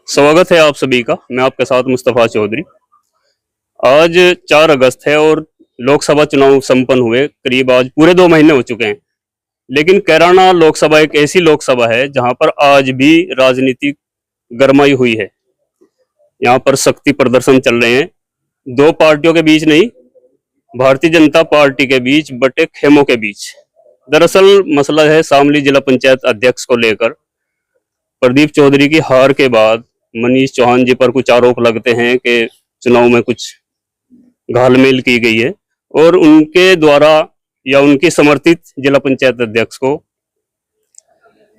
स्वागत है आप सभी का। मैं आपके साथ मुस्तफा चौधरी। आज 4 अगस्त है और लोकसभा चुनाव संपन्न हुए करीब आज पूरे 2 महीने हो चुके हैं। लेकिन कैराना लोकसभा एक ऐसी लोकसभा है जहां पर आज भी राजनीति गरमाई हुई है। यहाँ पर शक्ति प्रदर्शन चल रहे हैं, 2 पार्टियों के बीच नहीं, भारतीय जनता पार्टी के बीच बटे खेमों के बीच। दरअसल मसला है शामली जिला पंचायत अध्यक्ष को लेकर। प्रदीप चौधरी की हार के बाद मनीष चौहान जी पर कुछ आरोप लगते हैं कि चुनाव में कुछ घालमेल की गई है और उनके द्वारा या उनके समर्थित जिला पंचायत अध्यक्ष को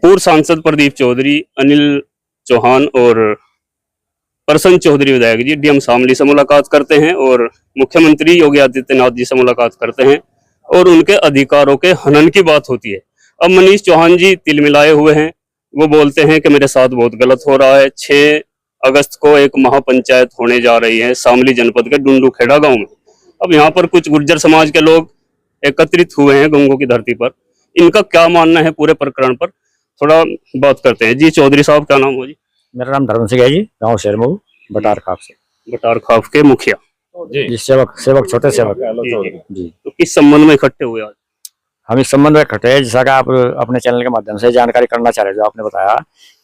पूर्व सांसद प्रदीप चौधरी, अनिल चौहान और प्रसन्न चौधरी विधायक जी डीएम शामली से मुलाकात करते हैं और मुख्यमंत्री योगी आदित्यनाथ जी से मुलाकात करते हैं और उनके अधिकारों के हनन की बात होती है। अब मनीष चौहान जी तिलमिलाए हुए हैं, वो बोलते हैं कि मेरे साथ बहुत गलत हो रहा है। 6 अगस्त को एक महापंचायत होने जा रही है शामली जनपद के डुंडू खेड़ा गांव में। अब यहाँ पर कुछ गुर्जर समाज के लोग एकत्रित हुए हैं गंगों की धरती पर। इनका क्या मानना है पूरे प्रकरण पर, थोड़ा बात करते हैं। जी चौधरी साहब, क्या नाम हो जी? मेरा नाम धर्म सिंह है जी, गाँव शेरमऊ बटार खाप से। बटार खाप के मुखिया जी, सेवक छोटे सेवक जी। तो किस संबंध में इकट्ठे हुए आज? हम इस संबंध में इकट्ठे हैं, जैसा कि आप अपने चैनल के माध्यम से जानकारी करना चाह रहे हैं। जो आपने बताया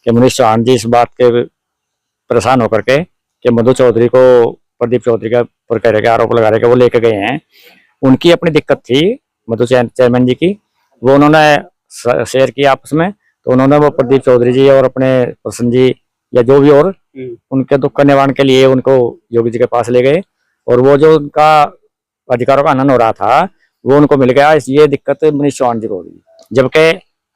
कि मनीष चौहान जी इस बात के परेशान होकर के कि मधु चौधरी को प्रदीप चौधरी का पर कह रहे के आरोप लगा रहे कि वो लेके गए हैं। उनकी अपनी दिक्कत थी मधु चेयरमैन जी की, वो उन्होंने शेयर किया आपस में। तो उन्होंने वो प्रदीप चौधरी जी और अपने प्रसन्न जी या जो भी और उनके दुख का निवारण के लिए उनको योगी जी के पास ले गए और वो जो उनका अधिकारों का हनन हो रहा था वो उनको मिल गया। ये दिक्कत मनीष चौहान जी को होगी, जबकि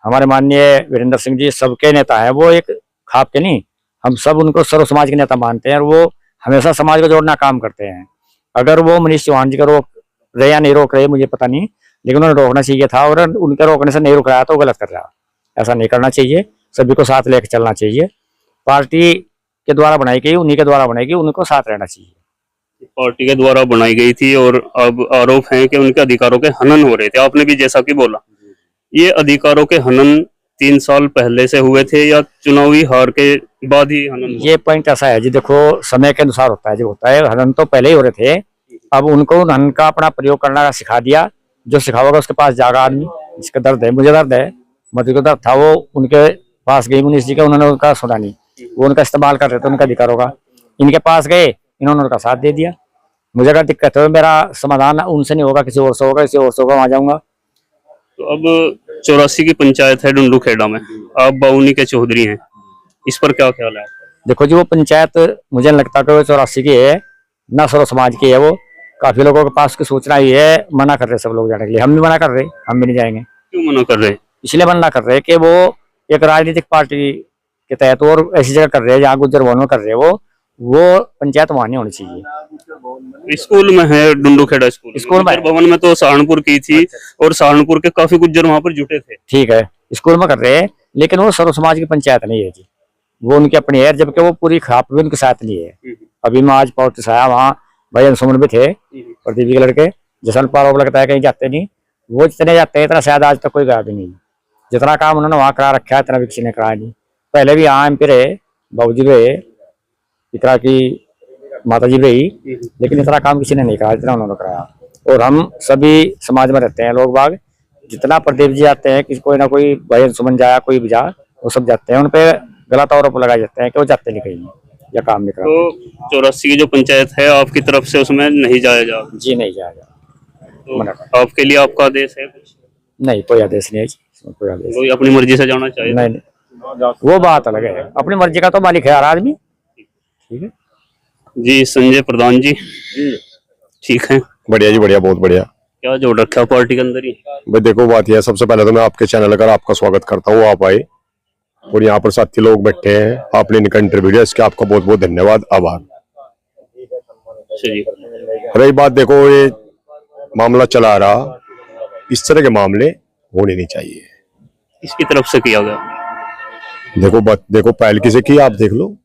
हमारे माननीय वीरेंद्र सिंह जी सबके नेता हैं। वो एक खाप के नहीं, हम सब उनको सर्व समाज के नेता मानते हैं और वो हमेशा समाज को जोड़ना काम करते हैं। अगर वो मनीष चौहान जी का रोक रहे या नहीं रोक रहे मुझे पता नहीं, लेकिन उन्हें रोकना चाहिए था और उनके रोकने से नहीं रुक रहा तो वो गलत कर रहा। ऐसा नहीं करना चाहिए, सभी को साथ लेकर चलना चाहिए। पार्टी के द्वारा बनाई गई, उन्हीं के द्वारा बनाई गई, उनको साथ रहना चाहिए। पार्टी के द्वारा बनाई गई थी और अब आरोप है कि उनके अधिकारों के हनन हो रहे थे। आपने भी जैसा कि बोला, ये अधिकारों के हनन 3 साल पहले से हुए थे या चुनावी हार के बाद ही हनन? ये पॉइंट ऐसा है जी, देखो समय के अनुसार होता है। जो होता है हनन तो पहले ही हो रहे थे, अब उनको हनन का अपना प्रयोग करना सिखा दिया। जो सिखाओगा उसके पास जागा आदमी, जिसका दर्द है, मुझे दर्द है, मधु को दर्द था, वो उनके पास गई मनीष जी का, उन्होंने उनका सुना नहीं, वो उनका इस्तेमाल कर रहे थे उनका अधिकारों का। इनके पास गए, इन्होंने उनका साथ दे दिया। मुझे अगर दिक्कत है मेरा समाधान उनसे नहीं होगा, किसी और से होगा, किसी और से होगा, वहां जाऊंगा। तो अब 84 की पंचायत है डुंडू खेड़ा में, आप बाउनी के चौधरी हैं, इस पर क्या ख्याल है? देखो जी, वो पंचायत मुझे नहीं लगता कि वो 84 की है, ना सर्व समाज की है। वो काफी लोगों के पास की सूचना ही है, मना कर रहे सब लोग जाने के लिए। हम भी मना कर रहे, हम भी नहीं जाएंगे। क्यों मना कर रहे? इसलिए मना कर रहे कि वो एक राजनीतिक पार्टी के तहत और ऐसी जगह कर रहे हैं जहाँ गुज्जर भवन में कर रहे हैं। वो पंचायत वहां नहीं होनी चाहिए। स्कूल में है डुंडू खेड़ा स्कूल में भवन में तो सहारनपुर की थी और सहारनपुर के काफी गुज्जर वहां पर जुटे थे। ठीक है, स्कूल में कर रहे हैं, लेकिन वो सर्व समाज की पंचायत नहीं है जी, वो उनकी अपनी है, जबकि वो पूरी खाप भी उनके साथ नहीं है। अभी मैं आज पहुंच से आया, वहाँ भजन सुमन भी थे प्रदीप के लड़के, जैसा आरोप लगता है कहीं जाते नहीं। वो जितने जाते हैं इतना शायद आज तक कोई गया भी नहीं। जितना काम उन्होंने वहाँ करा रखा है इतना भी किसी ने कराया नहीं। पहले भी यहाँ एमपी रहे, बाबूजी रहे, इकरा की माता जी रही, लेकिन इतना काम किसी ने नहीं कराया जितना उन्होंने कराया। और हम सभी समाज में रहते हैं लोग बाग, जितना प्रदीप जी आते हैं, किसी कोई ना कोई भजन सुमन जाया, कोई भी जा, वो सब जाते हैं। उन पे गलत आरोप लगाए जाते हैं कि वो जाते नहीं कहीं या काम नहीं कराते। तो 84 की जो पंचायत है आपकी तरफ से उसमें नहीं जाया जा? जी नहीं जाया जा। तो आपके लिए आपका आदेश है कुछ? नहीं, कोई आदेश नहीं है, कोई आदेश कोई अपनी मर्जी से जाना चाहिए? नहीं, वो बात अलग है, अपनी मर्जी का तो मालिक है हर आदमी। ठीक है जी। संजय प्रधान जी, ठीक है? बढ़िया जी, बढ़िया, बहुत बढ़िया। क्या जोड़ रखा पार्टी के अंदर ही? भाई देखो, बात यह है, सबसे पहले तो मैं आपके चैनल का आपका स्वागत करता हूँ। आप आए और यहाँ पर साथी लोग बैठे हैं, आपने इनका इंटरव्यू दिया, इसके आपका बहुत बहुत धन्यवाद, आभार। रही बात, देखो ये मामला चला रहा, इस तरह के मामले होने नहीं चाहिए। इसकी तरफ से किया गया? देखो बात, देखो पहल किसे की आप देख लो,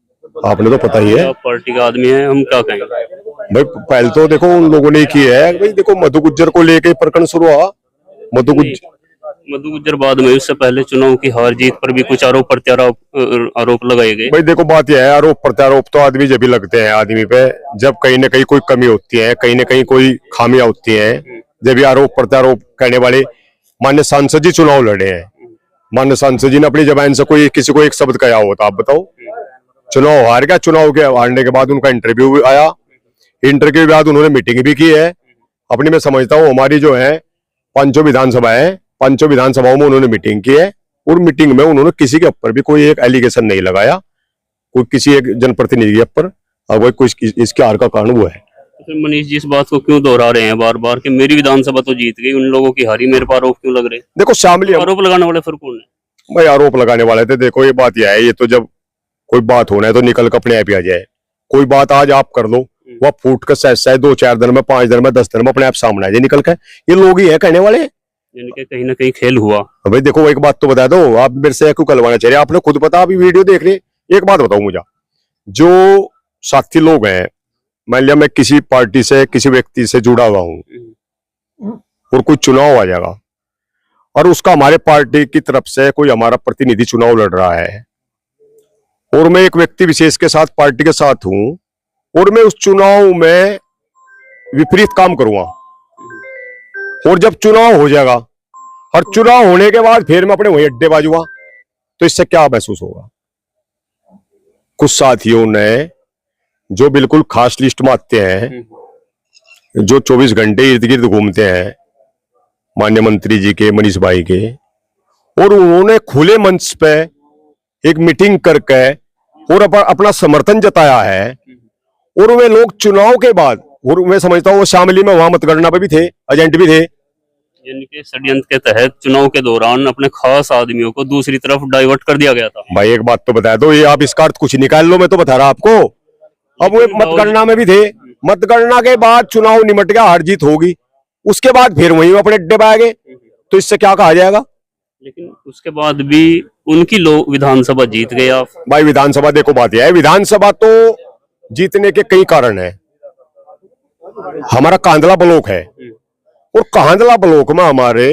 आपने तो पता ही है। आप पार्टी का आदमी है, हम क्या कहेंगे भाई। पहल तो देखो उन लोगों ने की है भाई। देखो मधु गुज्जर को लेके प्रकरण शुरू हुआ, मधु गुज्जर मधु गुज्जर बाद में, उससे पहले चुनाव की हार जीत पर भी कुछ आरोप प्रत्यारोप आरोप लगाए गए। भाई देखो बात यह है, आरोप प्रत्यारोप तो आदमी जब भी लगते हैं आदमी पे, जब कहीं ना कहीं कोई कमी होती है, कहीं ना कहीं कोई खामियां होती हैं, जब भी आरोप प्रत्यारोप करने वाले मान्य सांसद जी चुनाव लड़े हैं, मान्य सांसद जी ने अपनी जबान से कोई किसी को एक शब्द कहा हो तो आप बताओ। चुनाव हार गया, चुनाव के हारने के बाद उनका इंटरव्यू भी आया, इंटरव्यू के बाद उन्होंने मीटिंग भी की है अपनी। मैं समझता हूँ हमारी जो है पांचों विधानसभा है, पांचों विधानसभाओं में उन्होंने मीटिंग की है, और मीटिंग में उन्होंने किसी के ऊपर भी कोई एक एलिगेशन नहीं लगाया, कोई किसी एक जनप्रतिनिधि के ऊपर, और वही कुछ इसके हार का कारण वो है। तो फिर मनीष जी इस बात को क्यों दोहरा रहे हैं बार बार कि मेरी विधानसभा तो जीत गई, उन लोगों की हारी, मेरे पर आरोप क्यों लग रहे हैं? देखो शामिल आरोप लगाने वाले फिर कौन है? भाई आरोप लगाने वाले थे, देखो ये बात यह है, ये तो जब कोई बात होना है तो निकल कर अपने आप ही आ जाए। कोई बात आज आप कर लो, वह फूट कर शायद 2-4 दिन में, 5 दिन में, 10 दिन में अपने आप सामने आ जाए निकल कर। ये लोग ही है कहने वाले, जिनके कहीं ना कहीं खेल हुआ। भाई देखो एक बात तो बता दो, आप मेरे से क्यों कलवाना चाह रहे? आपने खुद पता, अभी वीडियो देख रहे। एक बात बताओ मुझे, जो साथी लोग हैं, मान लिया मैं किसी पार्टी से, किसी व्यक्ति से जुड़ा हुआ हूं और कोई चुनाव आ जाएगा और उसका हमारे पार्टी की तरफ से कोई हमारा प्रतिनिधि चुनाव लड़ रहा है, और मैं एक व्यक्ति विशेष के साथ पार्टी के साथ हूं, और मैं उस चुनाव में विपरीत काम करूंगा, और जब चुनाव हो जाएगा और चुनाव होने के बाद फिर मैं अपने वही अड्डे बाजूंगा, तो इससे क्या महसूस होगा? कुछ साथियों ने जो बिल्कुल खास लिस्ट में आते हैं, जो 24 घंटे इर्द गिर्द घूमते हैं माननीय मंत्री जी के, मनीष भाई के, और उन्होंने खुले मंच पे एक मीटिंग करके और अपना समर्थन जताया है, और वे लोग चुनाव के बाद, और मैं समझता हूँ वो शामिली में वहां मतगणना पे भी थे, एजेंट भी थे। यानी कि षड्यंत्र के तहत चुनाव के दौरान अपने खास आदमियों को दूसरी तरफ डाइवर्ट कर दिया गया था। भाई एक बात तो बता दो, ये आप इसका अर्थ कुछ निकाल लो, मैं तो बता रहा आपको। अब वो मतगणना में भी थे, मतगणना के बाद चुनाव निमट गया, हार जीत होगी, उसके बाद फिर वहीं अपने अड्डे पे आ गए, तो इससे क्या कहा जाएगा? लेकिन उसके बाद भी उनकी लोग विधानसभा जीत गए आप। भाई विधानसभा देखो बात यह है, विधानसभा तो जीतने के कई कारण है। हमारा कांदला ब्लॉक है, और कांदला ब्लॉक में हमारे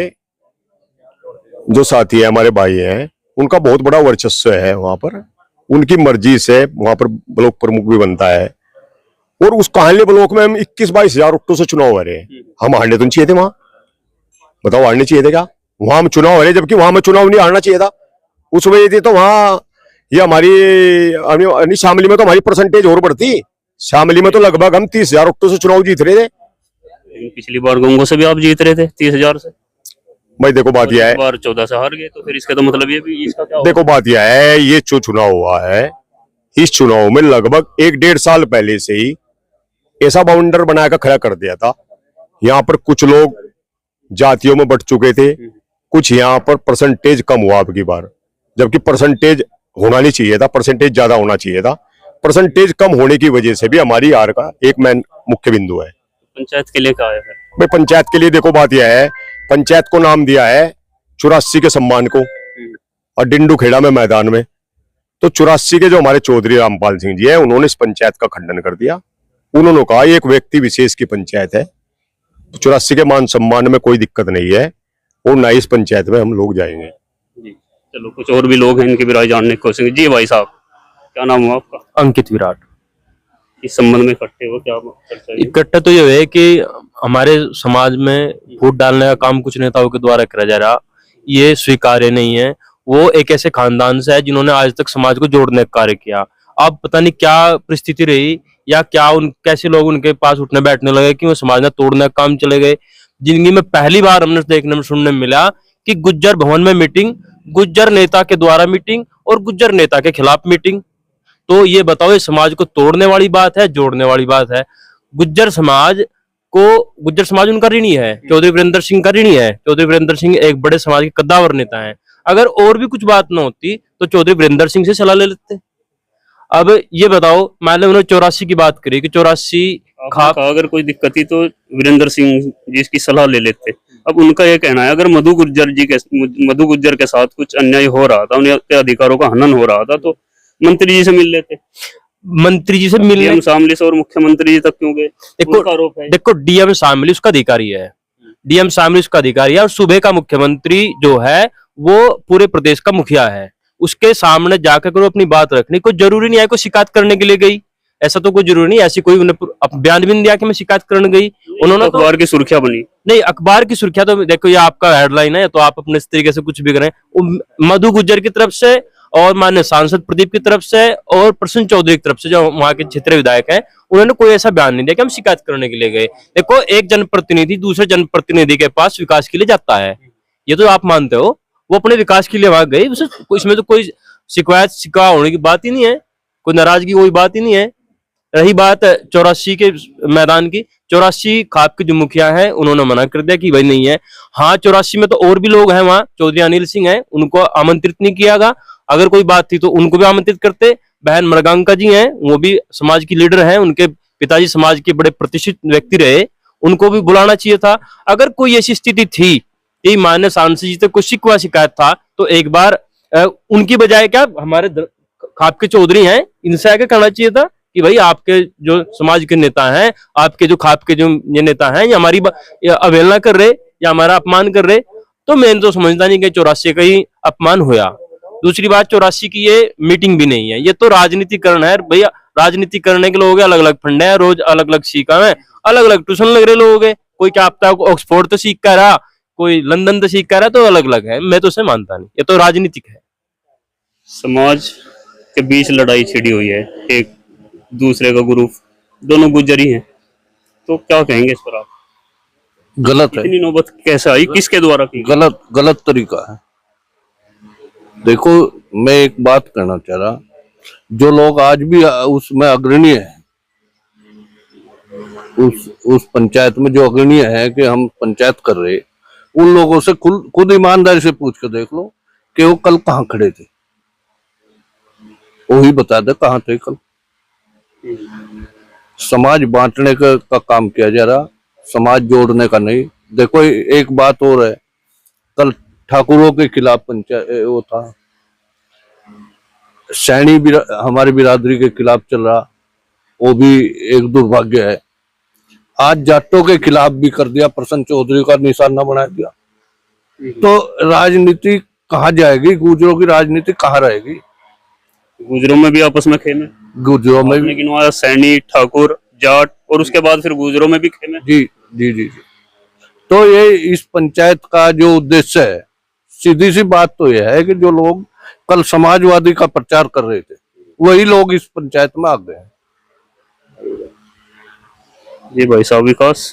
जो साथी है, हमारे भाई हैं, उनका बहुत बड़ा वर्चस्व है वहां पर, उनकी मर्जी से वहां पर ब्लॉक प्रमुख भी बनता है, और उस कांदले ब्लॉक में हम 21-22 हजार वोटों से चुनाव हारे। हम हारने तो नहीं चाहिए थे वहां, बताओ हारने चाहिए थे क्या? वहां हम चुनाव हारे, जबकि वहां में चुनाव नहीं हारना चाहिए था। उस वजह से तो वहां ये हमारी शामली में तो हमारी परसेंटेज और बढ़ती। शामली में तो लगभग हम 30,000 वोटों से चुनाव जीत रहे थे। पिछली बार गंगो से भी आप जीत रहे थे 30,000 से। भाई देखो बात यह है, बार 14 से हार गए, तो फिर इसका तो मतलब ये भी, इसका क्या देखो बात यह है, ये जो चुनाव हुआ है, इस चुनाव में लगभग 1-1.5 साल पहले से ही ऐसा बाउंडर बनाकर खड़ा कर दिया था। यहाँ पर कुछ लोग जातियों में बट चुके थे, कुछ यहाँ पर परसेंटेज कम हुआ अब की बार, जबकि परसेंटेज होना नहीं चाहिए था, परसेंटेज ज्यादा होना चाहिए था। परसेंटेज कम होने की वजह से भी हमारी हार का एक मेन मुख्य बिंदु है। पंचायत के लिए क्या है फिर? भाई पंचायत के लिए देखो बात यह है, पंचायत को नाम दिया है 84 के सम्मान को, और डिंडू खेड़ा में मैदान में, तो 84 के जो हमारे चौधरी रामपाल सिंह जी है, उन्होंने इस पंचायत का खंडन कर दिया। उन्होंने कहा एक व्यक्ति विशेष की पंचायत है, 84 के मान सम्मान में कोई दिक्कत नहीं है, और ना इस पंचायत में हम लोग जाएंगे। जी चलो, कुछ और भी लोग हैं, इनकी भी राय जानने की कोशिश। जी भाई साहब, क्या नाम हुआ आपका? अंकित विराट। इस संबंध में इकट्ठे हो क्या चर्चा है? इकट्ठा तो ये है कि हमारे समाज में फूट डालने का काम कुछ नेताओं के द्वारा करा जा रहा, ये स्वीकार्य नहीं है। वो एक ऐसे खानदान से है जिन्होंने आज तक समाज को जोड़ने का कार्य किया। अब पता नहीं क्या परिस्थिति रही, या क्या कैसे लोग उनके पास उठने बैठने लगे कि वो समाज में तोड़ने का काम चले गए। जिंदगी में पहली बार हमने देखने में सुनने में मिला कि गुज्जर भवन में मीटिंग, गुज्जर नेता के द्वारा मीटिंग, और गुज्जर नेता के खिलाफ मीटिंग। तो ये बताओ, ये समाज को तोड़ने वाली बात है, जोड़ने वाली बात है? गुज्जर समाज उनका ऋणी है, चौधरी वीरेंद्र सिंह का ऋणी है। चौधरी वीरेंद्र सिंह एक बड़े समाज के कद्दावर नेता हैं। अगर और भी कुछ बात न होती तो चौधरी वीरेंद्र सिंह से सलाह ले लेते। अब ये बताओ, मैंने उन्होंने 84 की बात करी कि 84 अगर कोई दिक्कत थी तो वीरेंद्र सिंह जी की सलाह ले लेते। अब उनका ये कहना है, अगर मधु गुज्जर के साथ कुछ अन्याय हो रहा था, उनके अधिकारों का हनन हो रहा था, तो मंत्री जी से मिल लेते। मंत्री जी से मिलने डीएम शामली से और मुख्यमंत्री जी तक क्यों गए? देखो, आरोप है। देखो डीएम शामली उसका अधिकारी है, डीएम शामिल उसका अधिकारी है और सूबे का मुख्यमंत्री जो है वो पूरे प्रदेश का मुखिया है। उसके सामने जाकर वो अपनी बात रखनी, कोई जरूरी नहीं है कोई शिकायत करने के लिए गई, ऐसा तो कोई जरूरी नहीं, ऐसी कोई उन्हें बयान भी नहीं दिया कि मैं शिकायत करने गई। उन्होंने तो अखबार की सुर्खियां बनी। नहीं, अखबार की सुर्खियां तो देखो ये आपका हेडलाइन है, तो आप अपने इस तरीके से कुछ भी करें। मधु गुज्जर की तरफ से और माननीय सांसद प्रदीप की तरफ से और प्रसून चौधरी की तरफ से जो वहां के क्षेत्रीय विधायक हैं, उन्होंने कोई ऐसा बयान नहीं दिया कि हम शिकायत करने के लिए गए। देखो एक जनप्रतिनिधि दूसरे जनप्रतिनिधि के पास विकास के लिए जाता है, ये तो आप मानते हो, वो अपने विकास के लिए वहां गए, इसमें तो कोई शिकवा होने की बात ही नहीं है, कोई नाराजगी कोई बात ही नहीं है। रही बात 84 के मैदान की, 84 खाप के जो मुखिया है उन्होंने मना कर दिया कि भाई नहीं है। हाँ 84 में तो और भी लोग हैं, वहां चौधरी अनिल सिंह हैं, उनको आमंत्रित नहीं कियागा, अगर कोई बात थी तो उनको भी आमंत्रित करते। बहन मृगांका जी हैं, वो भी समाज की लीडर हैं, उनके पिताजी समाज के बड़े प्रतिष्ठित व्यक्ति रहे, उनको भी बुलाना चाहिए था। अगर कोई ऐसी स्थिति थी कि माननीय सांसद जी से कोई शिकवा शिकायत था तो एक बार उनकी बजाय क्या हमारे खाप के चौधरी हैं, इनसे आगे करना चाहिए था कि भाई आपके जो समाज के नेता हैं, आपके जो खाप के जो ये नेता हैं, ये हमारी अवहेलना कर रहे या हमारा अपमान कर रहे। तो मैं तो समझता नहीं कि 84 का ही अपमान हुआ। दूसरी बात 84 की ये मीटिंग भी नहीं है, ये तो राजनीतिकरण है भैया। राजनीति करने के लोग अलग अलग फंडे हैं, रोज अलग अलग सीखा है, अलग अलग ट्यूशन लग रहे लोग है, कोई क्या आपका ऑक्सफोर्ड तो सीख कर रहा, कोई लंदन तो सीख कर रहा, तो अलग अलग है। मैं तो उसे मानता नहीं, ये तो राजनीतिक है। समाज के बीच लड़ाई छिड़ी हुई है, एक दूसरे का ग्रुप, दोनों गुज्जर ही हैं, तो क्या कहेंगे इस पर आप? गलत है, इतनी नौबत कैसे आई, किसके द्वारा की? गलत तरीका है। देखो मैं एक बात कहना चाह रहा, जो लोग आज भी उसमें अग्रणी है, उस पंचायत में जो अग्रणी है कि हम पंचायत कर रहे, उन लोगों से खुद ईमानदारी से पूछ के देख लो कि वो कल कहाँ खड़े थे, वही बता दे कहाँ थे कल। समाज बांटने का काम किया जा रहा, समाज जोड़ने का नहीं। देखो एक बात और है, कल ठाकुरों के खिलाफ पंचायत वो था, सैनी भी हमारी बिरादरी के खिलाफ चल रहा, वो भी एक दुर्भाग्य है। आज जाटों के खिलाफ भी कर दिया, प्रसून चौधरी का निशाना बना दिया। तो राजनीति कहाँ जाएगी, गुजरों की राजनीति कहाँ रहेगी? गुजरों में भी आपस में खेमे, गुजरों में भी, लेकिन वहाँ सैनी, ठाकुर, जाट और उसके बाद फिर गुजरों में भी खेमे। जी जी जी जी। तो ये इस पंचायत का जो उद्देश्य है, सीधी सी बात तो यह है कि जो लोग कल समाजवादी का प्रचार कर रहे थे, वही लोग इस पंचायत में आ गए। जी भाई साहब, विकास?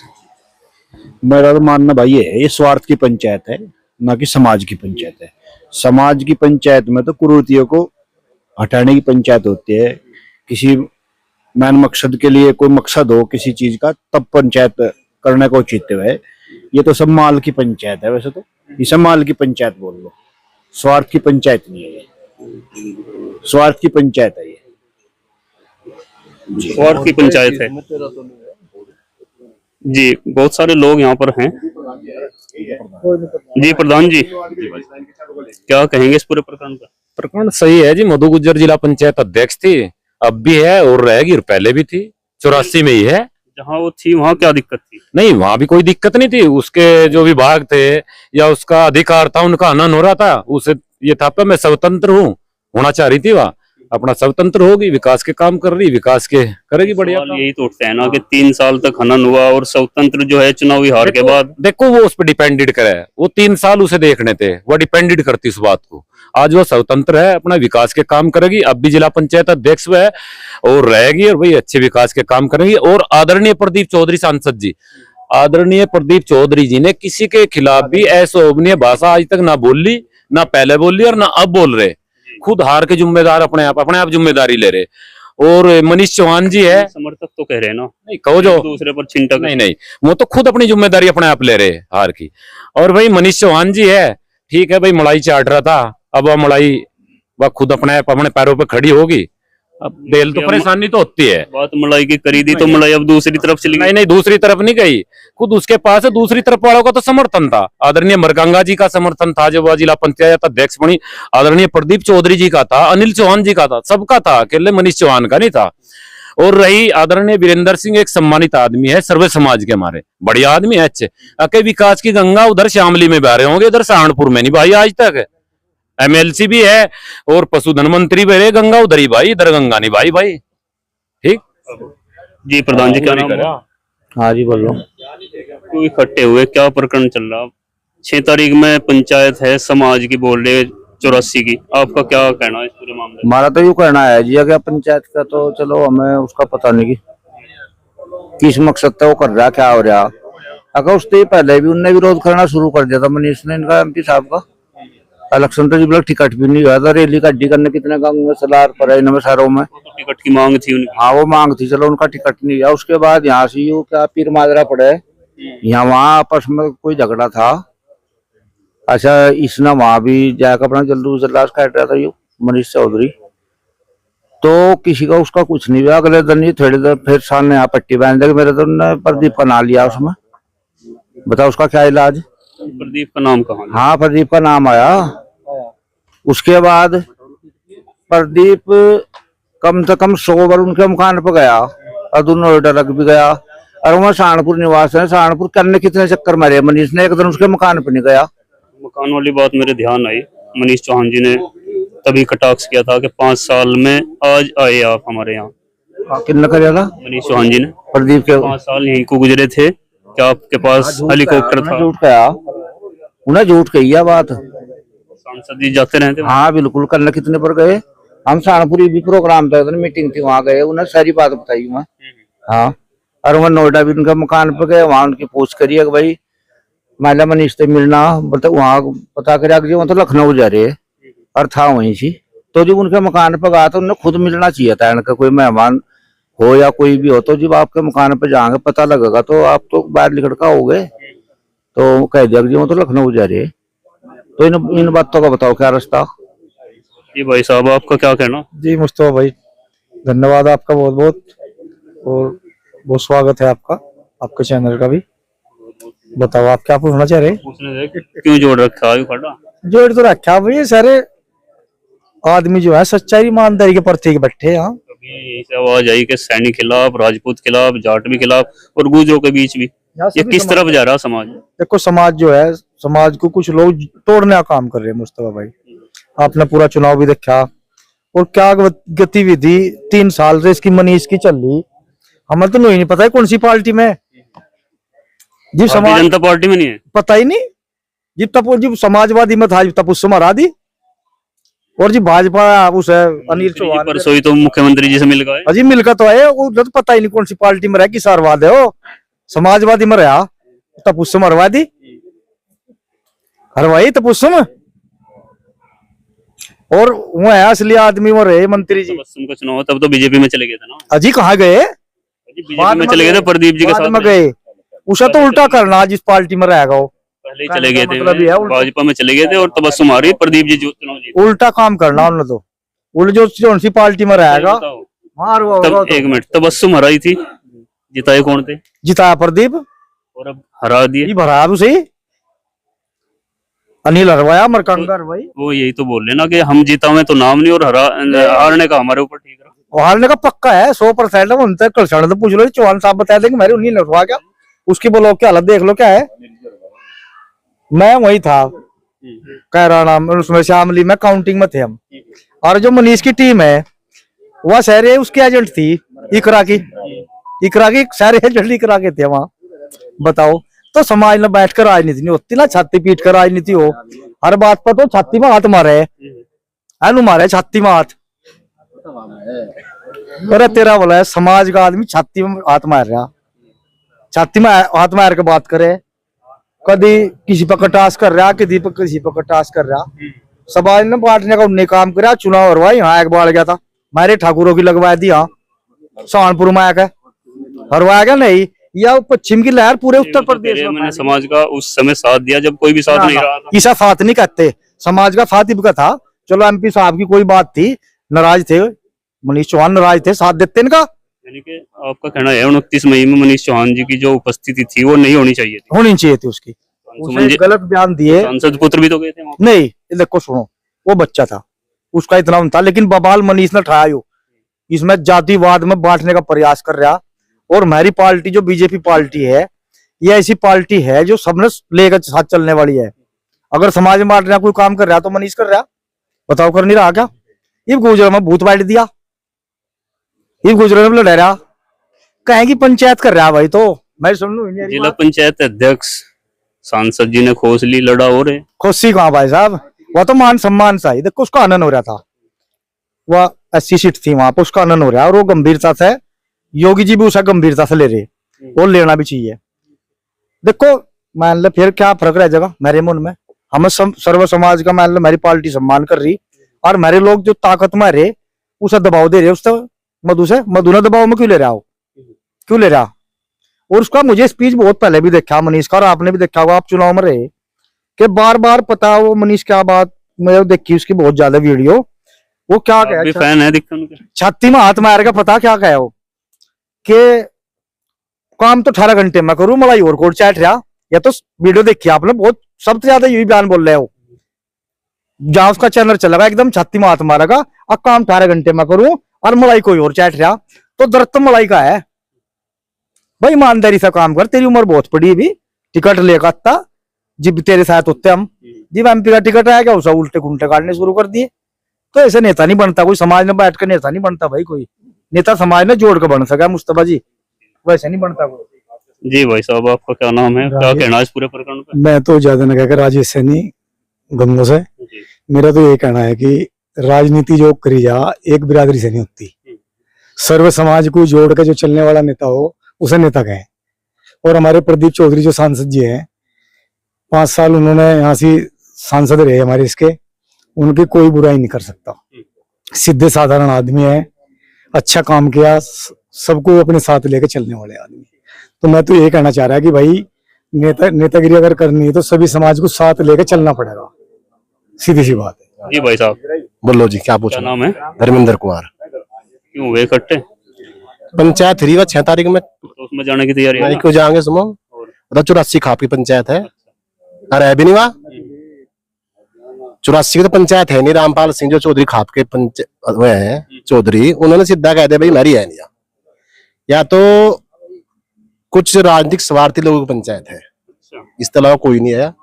मेरा तो मानना भाई ये स्वार्थ की पंचायत है, ना कि समाज की पंचायत है। समाज की पंचायत में तो कुरीतियों को हटाने की पंचायत होती है, किसी मैन मकसद के लिए कोई मकसद हो किसी चीज का, तब पंचायत करने को उचित है। ये तो सब माल की पंचायत है, वैसे तो इसे माल की पंचायत बोल लो, स्वार्थ की पंचायत नहीं है ये, स्वार्थ की पंचायत है ये, स्वार्थ की पंचायत है। जी, बहुत सारे लोग यहाँ पर हैं। जी प्रधान जी, क्या कहेंगे इस पूरे प्रकरण पर? प्रकरण सही है जी। मधु गुज्जर जिला पंचायत अध्यक्ष थी, अब भी है और रहेगी, और पहले भी थी, 84 में ही है। जहाँ वो थी वहाँ क्या दिक्कत थी? नहीं, वहां भी कोई दिक्कत नहीं थी। उसके जो विभाग थे या उसका अधिकार था, उनका हनन हो रहा था। उसे ये था मैं स्वतंत्र हूँ, होना चाह रही थी, वह अपना स्वतंत्र होगी, विकास के काम कर रही, विकास के करेगी बढ़िया काम। यही तो उठता है ना कि 3 साल तक हनन हुआ और स्वतंत्र जो है चुनावी हार के बाद। देखो वो उस पर डिपेंडेड करे, वो 3 साल उसे देखने थे, वो डिपेंडेड करती उस बात को। आज वो स्वतंत्र है, अपना विकास के काम करेगी, अब भी जिला पंचायत अध्यक्ष है और रहेगी, और वही अच्छे विकास के काम करेंगी। और आदरणीय प्रदीप चौधरी सांसद जी, आदरणीय प्रदीप चौधरी जी ने किसी के खिलाफ भी अशोभनीय भाषा आज तक ना बोली, ना पहले बोली और ना अब बोल रहे। खुद हार के जिम्मेदार अपने आप जिम्मेदारी ले रहे। और मनीष चौहान जी है, समर्थक तो कह रहे हैं ना, नहीं कहो जो दूसरे पर चिंता, नहीं, वो तो खुद अपनी जिम्मेदारी अपने आप ले रहे हार की। और भाई मनीष चौहान जी है, ठीक है भाई, मलाई चाट रहा था, अब वह मलाई वह खुद अपने पैरों पे खड़ी होगी। अब बेल तो परेशानी तो होती है, बात मलाई की करी दी तो मलाई अब दूसरी तरफ चली गई। नहीं, दूसरी तरफ नहीं गई, खुद उसके पास है, दूसरी तरफ वालों का तो समर्थन था। आदरणीय मरगंगा जी का समर्थन था जब वह जिला पंचायत अध्यक्ष बनी, आदरणीय प्रदीप चौधरी जी का था, अनिल चौहान जी का था, सबका था, अकेले मनीष चौहान का नहीं था। और रही आदरणीय वीरेंद्र सिंह, एक सम्मानित आदमी है सर्वे समाज के, हमारे बढ़िया आदमी है, अच्छे। अके विकास की गंगा उधर शामली में बह रहे होंगे, इधर सहारनपुर में नहीं भाई आज तक। एमएलसी भी है और पशुधन मंत्री भी रहे, गंगा उधर ही भाई, इधर गंगा नहीं भाई। ठीक जी प्रधान जी, क्या नाम है? हाँ जी बोलो। कोई इकट्ठे हुए, क्या प्रकरण चल रहा? 6 तारीख में पंचायत है समाज की, बोल रहे 84 की, आपका क्या कहना है इस पूरे मामले में? हमारा तो यूँ कहना है जी, अगर पंचायत का तो चलो हमें उसका पता नहीं कि किस मकसद से वो कर रहा, क्या हो रहा। अगर उससे पहले भी उनने विरोध करना शुरू कर दिया था मनीष ने, इनका एमपी साहब का। इलेक्शन तो जी टिकट भी नहीं हुआ था, रैली कड्डी करने कितने गाँव में सलार पर है इनमें शहरों में। टिकट की मांग थी उनकी। हाँ वो मांग थी, चलो उनका टिकट नहीं हुआ। उसके बाद यहाँ से यूँ क्या पीर माजरा पड़े, यहाँ वहाँ आपस में कोई झगड़ा था। अच्छा इसने वहां भी जाकर अपना जल्लूस जल्लास काट रहा था यू मनीष चौधरी, तो किसी का उसका कुछ नहीं हुआ। अगले दिन ही थोड़ी देर फिर सामने यहाँ पट्टी बांध दी, मेरे तो प्रदीप का नाम लिया उसमें। बताओ उसका क्या इलाज? प्रदीप का नाम कहाँ? हाँ प्रदीप का नाम आया। उसके बाद प्रदीप कम से कम 100 बार उनके मकान पर गया, और दोनों ऑर्डर लग भी गया। और वहाँ सहारनपुर निवास है, सहारनपुर करने कितने चक्कर मारे मनीष ने, एक दिन उसके मकान पर नहीं गया। मकान वाली बात मेरे ध्यान आई, मनीष चौहान जी ने तभी कटाक्ष किया था कि 5 साल में आज आए आप हमारे यहाँ। कितना कर था मनीष चौहान जी ने? प्रदीप के 5 साल यहीं को गुजरे थे, क्या आपके पास हेलीकॉप्टर था? झूठ कहा उन्हें, झूठ कही है बात। सांसद जी जाते रहते? हाँ बिल्कुल, करने कितने पर गए हम, सहारनपुरी भी प्रोग्राम था, मीटिंग थी, वहाँ गए, उन्हें सारी बात बताई मैं। हाँ और वह नोएडा भी उनके मकान पे गए, वहाँ उनकी पूछ करिए कि भाई महिला मनीष से मिलना, बता वहाँ पता करे कि वो तो लखनऊ जा रहे और था वहीं से। तो जब उनके मकान पर गया तो उन्हें खुद मिलना चाहिए था, इनका कोई मेहमान हो या कोई भी हो, तो जब आपके मकान पर जाएंगे पता लगेगा तो आप तो बाहर लिखड़का हो गए। तो कह दिया कि वो तो लखनऊ जा रहे। तो इन बातों का बताओ क्या रास्ता? जी भाई साहब, आपका क्या कहना? जी मुस्तफा भाई, धन्यवाद आपका बहुत बहुत, और बहुत स्वागत है आपका, आपके चैनल का भी। बताओ आप क्या पूछना चाह रहे हैं? पूछने क्यों जोड़ रखा है खड़ा? जोड़ तो रखा भाई, सारे आदमी जो है सच्चाई ईमानदारी के प्रतीक बैठे हैं। कभी ऐसी आवाज आई कि सैनी खिलाफ, राजपूत खिलाफ, जाटवी खिलाफ और गुजरों के बीच भी, ये किस तरफ जा रहा समाज? देखो समाज जो है, समाज को कुछ लोग तोड़ने का काम कर रहे हैं मुस्तफा भाई। आपने पूरा चुनाव भी देखा, और क्या गतिविधि 3 साल से इसकी मनीष की चल रही, हमें तो नहीं पता है कौन सी पार्टी में जी। समाज जनता पार्टी में नहीं है, पता ही नहीं। जी तब जी समाजवादी में था, तब उससे मरा दी। और जी भाजपा उस अनिल चौहान परसों ही तो मुख्यमंत्री जी से मिल गए। अजी मिलकर तो आए, उधर तो पता ही नहीं कौन सी पार्टी में रहा, कि सारवाद है वो समाजवादी में रहा, तब उससे मरवा दी, हरवाई तब उससे में। और वो है असली आदमी वो रहे मंत्री जी। का चुनाव तब तो बीजेपी में चले गए थे ना? अजी कहाँ गए? बीजेपी में चले गए थे प्रदीप जी के साथ में गए। उसे तो उल्टा करना, जिस पार्टी में रहेगा वो पहले ही चले गए थे, मतलब भाजपा में चले गए थे और तबस्सुम आ रही प्रदीप जी जो चुनाव जीते। उल्टा काम करना उन्होंने तो, उल्टा जो सी पार्टी में रहेगा। तब एक मिनट, तबस्सुम हराई थी, जिताए कौन थे? जिताया प्रदीप, और अब हरा दिए। भरा उसे अनिल हरवाया, मरकंगा हरवाई। वो यही तो बोल रहे ना कि हम जीता हुए तो नाम नहीं, और हारने का हमारे ऊपर ठीक रहा। हारने का पक्का है 100%। उनसे कल तो पूछ लो, चौहान साहब बता देंगे मेरे उन्हीं लड़वा क्या, उसकी बोलो क्या हालत देख लो क्या है। मैं वही था कह रहा नाम, उसमें शामली में काउंटिंग में थे हम। और जो मनीष की टीम है वह सारे उसके एजेंट थी, इकरा की सारे एजेंट इकरा के थे वहां। बताओ, तो समाज में बैठ कर राजनीति नहीं होती ना, छाती पीट कर राजनीति हो। हर बात पर तो छाती में हाथ मारे, मारे छाती में हाथ। अरे तेरा बोला है समाज का आदमी छाती में हाथ मार रहा, छाती में हाथ मार के बात करे, कभी किसी पर कटास कर रहा, किसी पर कटास कर रहा। समाज ने बांटने का उन्हें काम करा। चुनाव हरवाई, यहाँ एक बार गया था, मारे ठाकुरों की लगवाई दी, हाँ सहारनपुर में आकर हरवाया गया नहीं, या पश्चिम की लहर पूरे उत्तर प्रदेश में। मैंने समाज का उस समय साथ दिया जब कोई भी साथ नहीं रहा था। किसा साथ नहीं कहते, समाज का साथ इनका था। चलो एमपी साहब की कोई बात थी, नाराज थे मनीष चौहान, नाराज थे, साथ देते इनका। यानी कि आपका कहना है 29 मई में मनीष चौहान जी की जो उपस्थिति थी वो नहीं होनी चाहिए थी? होनी चाहिए थी उसकी। उसे गलत बयान दिए। सांसद पुत्र भी तो गए थे वहां। नहीं देखो सुनो, वो बच्चा था, उसका इतना था, लेकिन बबाल मनीष ने उठाया, इसमें जातिवाद में बांटने का प्रयास कर रहा। और हमारी पार्टी जो बीजेपी पार्टी है, ये ऐसी पार्टी है जो सबने लेकर साथ चलने वाली है। अगर समाज में बांटने का कोई काम कर रहा तो मनीष कर रहा, बताओ कर नहीं रहा क्या? ये गुजर में भूत बैठ दिया, ये गुजर में लड़ रहा, कहेंगी पंचायत कर रहा भाई। तो मैं सुन लू जिला पंचायत अध्यक्ष सांसद जी ने खोसली लड़ा हो रहे। खुशी कहाँ भाई साहब, वह तो मान सम्मान सा ही देखो, उसका आनंद हो रहा था। वह 80 सीट थी वहां पर, उसका आनंद हो रहा है और वो गंभीरता से, योगी जी भी उसे गंभीरता से ले रहे, और लेना भी चाहिए। देखो मान लो फिर क्या फर्क रह जाएगा मेरे मन में, हमें सर्व समाज का मान लो मेरी पार्टी सम्मान कर रही, और मेरे लोग जो ताकत में रहे उसे दबाव दे रहे, उससे मधु ने दबाव में क्यों ले रहा हो, क्यों ले रहा? और उसका मुझे स्पीच बहुत पहले भी देखा मनीष का, और आपने भी देखा होगा, आप चुनाव में रहे, कि बार बार पता वो मनीष क्या बात, मैं देखी उसकी बहुत ज्यादा वीडियो, वो क्या कहे, फैन है दिखता उनके, छाती में हाथ मार के पता क्या कहे वो, कि काम तो 18 घंटे में करूं, मलाई और कोट चैट रहा। या तो वीडियो देखी आपने, बहुत सबसे ज्यादा यही बयान बोल रहे हो, जहां उसका चैनल चलेगा एकदम छाती में हाथ मारेगा, अब काम 18 घंटे में करूं और मलाई कोई और चैट रहा। तो दर्द तो मलाई का है भाई, ईमानदारी से काम कर, तेरी उम्र बहुत पड़ी भी, टिकट लेकर आता जब तेरे साथ होते हम, जब एमपी का टिकट आया क्या उसे उल्टे घुंटे काटने शुरू कर दिए। तो ऐसे नेता नहीं बनता कोई, समाज में बैठ कर नेता नहीं बनता भाई, कोई नेता समाज में जोड़ कर बन सका मुस्तफा जी, वैसे नहीं बनता कोई। जी भाई साहब, आपका क्या नाम है, क्या कहना है इस पूरे प्रकरण पे? मैं तो ज्यादा न कहकर राजेश सैनी गंगो से, मेरा तो ये कहना है कि राजनीति जो करी जा एक बिरादरी से नहीं होती, सर्व समाज को जोड़ के जो चलने वाला नेता हो उसे नेता कहें। और हमारे प्रदीप चौधरी जो सांसद जी हैं, 5 साल उन्होंने यहाँ से सांसद रहे हमारे इसके, उनकी कोई बुराई नहीं कर सकता, सीधे साधारण आदमी है, अच्छा काम किया, सबको अपने साथ लेके चलने वाले आदमी। तो मैं तो ये कहना चाह रहा है कि भाई नेतागिरी अगर करनी है तो सभी समाज को साथ लेके चलना पड़ेगा, सीधी सी बात है। जी भाई साहब, बोलो जी, क्या क्या पूछना? नाम है? धर्मेंद्र कुमार। क्यों हुए इकट्ठे? पंचायत हुई 6 तारीख में, तो उसमें जाने की तैयारी है तारीख ना? को जाएंगे सुनो, मतलब 84 खाप की पंचायत है, अरे है भी नहीं वहाँ 84 की तो पंचायत है नहीं। रामपाल सिंह जो चौधरी खाप के पंचायत है चौधरी, उन्होंने सीधा कह दिया भाई मेरी है नहीं, या तो कुछ राजनीतिक स्वार्थी लोगों की पंचायत है, इसके अलावा कोई नहीं है।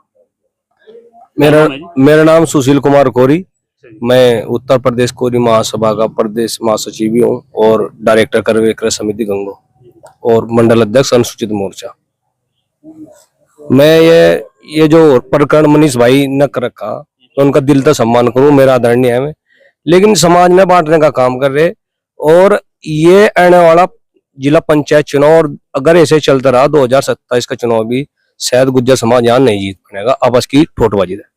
मेरा नाम सुशील कुमार कोरी, मैं उत्तर प्रदेश कोरी महासभा का प्रदेश महासचिव भी हूँ और डायरेक्टर कर्म विक्रय समिति गंगो और मंडल अध्यक्ष अनुसूचित मोर्चा। मैं ये जो प्रकरण मनीष भाई ने कर रखा, तो उनका दिल तक सम्मान करूं, मेरा आदरणीय है मैं, लेकिन समाज में बांटने का काम कर रहे। और ये आने वाला जिला पंचायत चुनाव, और अगर ऐसे चलता रहा 2027 का चुनाव भी, शायद गुज्जर समाज यहाँ नहीं जीत पाएगा, आपस की ठोटबाजी है,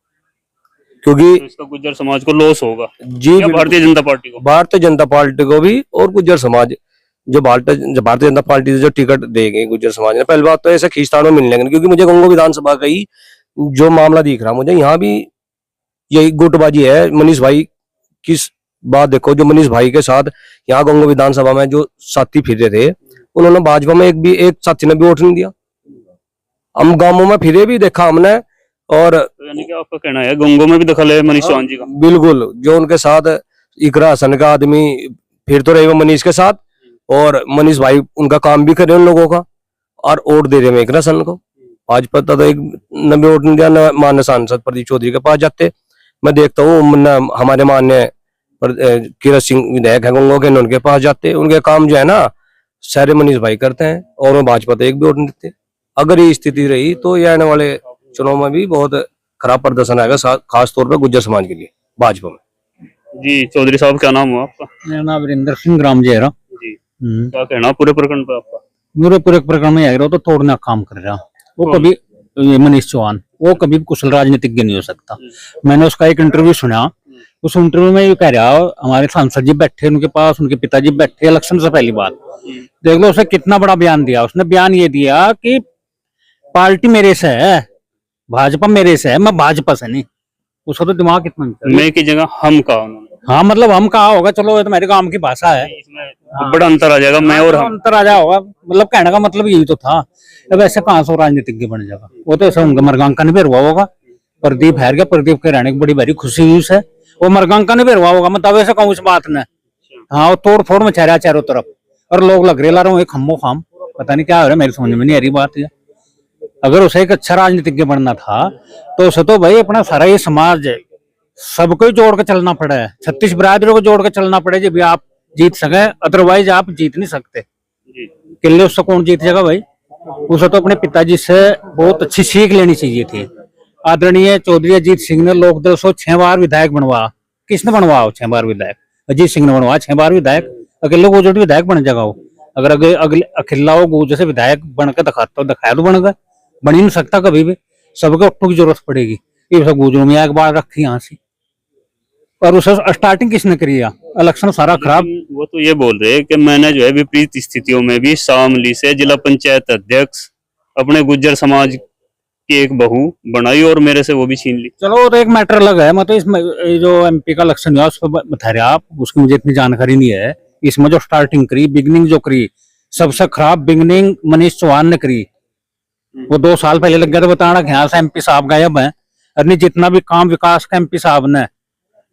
क्योंकि तो इसका गुज्जर समाज को लॉस होगा जी, या भारतीय जनता पार्टी को? भारतीय जनता पार्टी को भी, और गुज्जर समाज जो भारतीय जनता पार्टी से जो टिकट देगी गुज्जर समाज ने, पहली बात तो ऐसे खींचतान में मिलने लगे, क्योंकि मुझे गंगो विधानसभा का ही जो मामला दिख रहा मुझे, यहाँ भी यही गुटबाजी है। मनीष भाई किस बात देखो, जो मनीष भाई के साथ यहाँ गंगो विधानसभा में जो साथी फिरे थे, उन्होंने भाजपा में एक साथी ने भी वोट नहीं दिया। हम गांवों में फिरे भी देखा हमने, और तो यानी कि आपका कहना है गंगो में भी दखल है मनीष चौहान जी का? बिल्कुल, जो उनके साथ इकरा हसन का आदमी फिर तो रहे मनीष के साथ, और मनीष भाई उनका काम भी करे उन लोगों का, और वोट दे रहे हैं इकरा हसन को। आज पता तो एक नब्बे वोट नहीं दिया, न मान्य सांसद प्रदीप चौधरी के पास जाते। मैं देखता हूँ हमारे मान्य किरण सिंह विधायक है गंगो के, उनके पास जाते, उनके काम जो है ना सारे मनीष भाई करते हैं, और वो भाजपा तो एक भी वोट नहीं देते। अगर ये स्थिति रही तो ये आने वाले चुनाव में भी बहुत खराब प्रदर्शन आएगा, खास तौर पर गुज्जर समाज के लिए भाजपा में। जी चौधरी साहब, क्या नाम हुआ आपका? मेरा नाम वीरेंद्र सिंह ग्राम जेरा। जी, क्या कहना पूरे प्रकरण पे आपका? मेरे पूरे प्रकरण में यह तो तोड़ने का काम कर रहा, वो कभी ये मनीष चौहान, वो कभी कुशल राजनीतिज्ञ नहीं हो सकता। मैंने उसका एक इंटरव्यू सुना, उस इंटरव्यू में ये कह रहा, हमारे सांसद जी बैठे उनके पास, उनके पिताजी बैठे इलेक्शन से पहली बात, देख लो उसने कितना बड़ा बयान दिया। उसने बयान ये दिया कि पार्टी मेरे से है, भाजपा मेरे से है, मैं भाजपा से नहीं। उसका तो दिमाग कितना, मैं की जगह हम का उन्होंने, हाँ मतलब हम कहा होगा, चलो ये तो मेरे गांव की भाषा है, इसमें बड़ा अंतर आ जाएगा, मैं और हम। अंतर आ जाएगा, मतलब कहने का मतलब यही तो था। अब ऐसे कहाँ से राजनीतिज्ञ बन जाएगा, वो तो ऐसा होंगे मरगांका नहीं हुआ होगा। प्रदीप हार गया, प्रदीप के रहने की बड़ी भारी खुशी हुई है, वो मरगांका नहीं हुआ होगा, मैं तब ऐसे कहूँ इस बात ने। हाँ, वो तोड़ फोड़ मचा रहा है चारों तरफ, और लोग लग रहे ला रहे हो एक खम्मो खाम, पता नहीं क्या हो रहा है, मेरी समझ में नहीं आ रही बात है। अगर उसे एक अच्छा राजनीतिज्ञ बनना था तो उसे तो भाई अपना सारा ये समाज सबको ही जोड़ के चलना पड़ा है, 36 बिरादरियों को जोड़ के चलना पड़े जब भी आप जीत सके, अदरवाइज आप जीत नहीं सकते। किले उससे कौन जीत जाएगा भाई? उसे तो अपने पिताजी से बहुत अच्छी सीख लेनी चाहिए थी। आदरणीय चौधरी अजीत सिंह ने लोकदल से 6 बार विधायक बनवा, किसने बनवाओ 6 बार विधायक? अजीत सिंह ने बनवा 6 बार विधायक। अकेले गुजर विधायक बन जाएगा वो? अगर अगले अखिला वो गुजर से विधायक बन के दिखाया तो बन गए, बन ही नहीं सकता कभी भी। सबको ऑक्टो की जरूरत पड़ेगी। ये सब गुजरों में एक बार रखी यहाँ से, और उसे स्टार्टिंग किसने करी है? इलेक्शन सारा खराब। वो तो ये बोल रहे हैं कि मैंने जो है विपरीत स्थितियों में भी शामली से जिला पंचायत अध्यक्ष अपने गुज्जर समाज की एक बहू बनाई और मेरे से वो भी छीन ली। चलो वो तो एक मैटर अलग है। मतलब इसमें ये जो एमपी का इलेक्शन हुआ उस पर बता रहे आप, उसकी मुझे इतनी जानकारी नहीं है। इसमें जो स्टार्टिंग करी, बिगनिंग जो करी, सबसे खराब बिगनिंग मनीष चौहान ने करी। वो 2 साल पहले लग गया था बताना कि यहाँ से एमपी साहब गायब है, और नहीं जितना भी काम विकास का एमपी साहब ने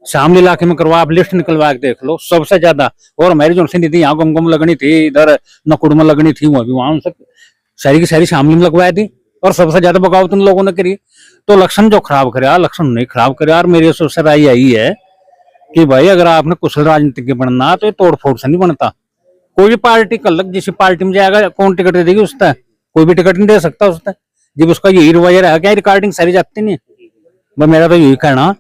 शामली इलाके में करवा, आप लिस्ट निकलवा के देख लो, सबसे ज्यादा। और हमारी जो निधि यहाँ गुमगुम लगनी थी, इधर नकुड़ में लगनी थी, वो भी वहां से सारी की सारी शामली में लगवाई थी, और सबसे ज्यादा बगावत उन लोगों ने करी। तो इलेक्शन जो खराब कराया, इलेक्शन नहीं खराब कराया। और मेरी सबसे राय यही है कि भाई अगर आपने कुशल राजनीतिज्ञ बनना तो ये तोड़ फोड़ से नहीं बनता। कोई भी पार्टी कर लग, जिस पार्टी में जाएगा कौन टिकट दे देगी उसका? कोई भी टिकट नहीं दे सकता उसका, जब उसका यही रवैया रहेगा। क्या रिकॉर्डिंग सारी जाती नहीं? मेरा तो यही कहना।